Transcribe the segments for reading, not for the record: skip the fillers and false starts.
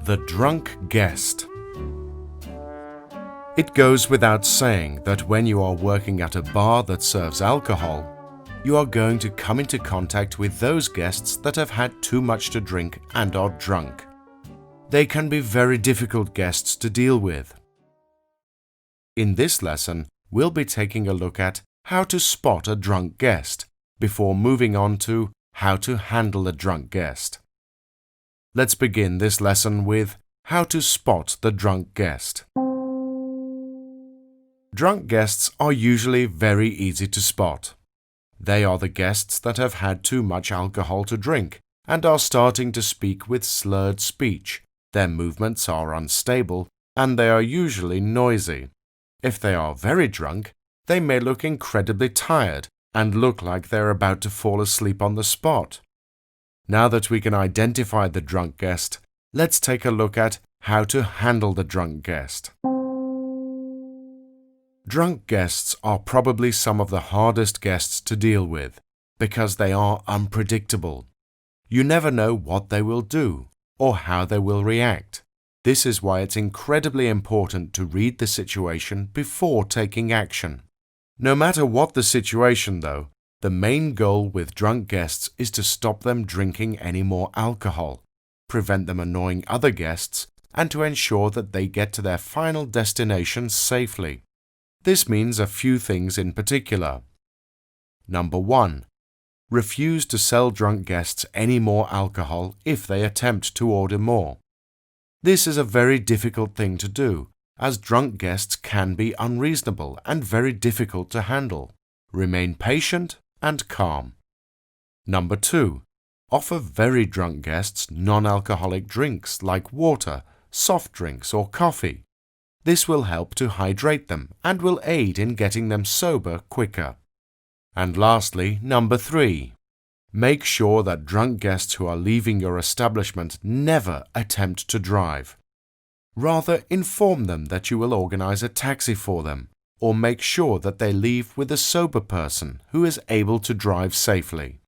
The drunk guest. It goes without saying that when you are working at a bar that serves alcohol, you are going to come into contact with those guests that have had too much to drink and are drunk. They can be very difficult guests to deal with. In this lesson, we'll be taking a look at how to spot a drunk guest before moving on to how to handle a drunk guest. Let's begin this lesson with how to spot the drunk guest. Drunk guests are usually very easy to spot. They are the guests that have had too much alcohol to drink and are starting to speak with slurred speech. Their movements are unstable and they are usually noisy. If they are very drunk, they may look incredibly tired and look like they're about to fall asleep on the spot. Now that we can identify the drunk guest, let's take a look at how to handle the drunk guest. Drunk guests are probably some of the hardest guests to deal with because they are unpredictable. You never know what they will do or how they will react. This is why it's incredibly important to read the situation before taking action. No matter what the situation, though, the main goal with drunk guests is to stop them drinking any more alcohol, prevent them annoying other guests, and to ensure that they get to their final destination safely. This means a few things in particular. Number 1. Refuse to sell drunk guests any more alcohol if they attempt to order more. This is a very difficult thing to do, as drunk guests can be unreasonable and very difficult to handle. Remain patient and calm. Number 2. Offer very drunk guests non-alcoholic drinks like water, soft drinks or coffee. This will help to hydrate them and will aid in getting them sober quicker. And lastly, number 3. Make sure that drunk guests who are leaving your establishment never attempt to drive. Rather, inform them that you will organize a taxi for them, or make sure that they leave with a sober person who is able to drive safely.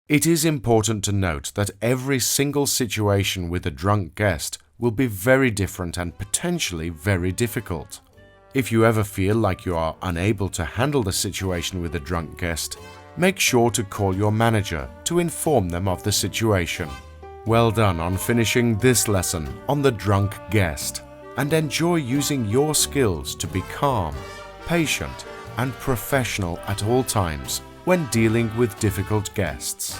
It is important to note that every single situation with a drunk guest will be very different and potentially very difficult. If you ever feel like you are unable to handle the situation with a drunk guest, make sure to call your manager to inform them of the situation. Well done on finishing this lesson on the drunk guest, and enjoy using your skills to be calm, patient, and professional at all times when dealing with difficult guests.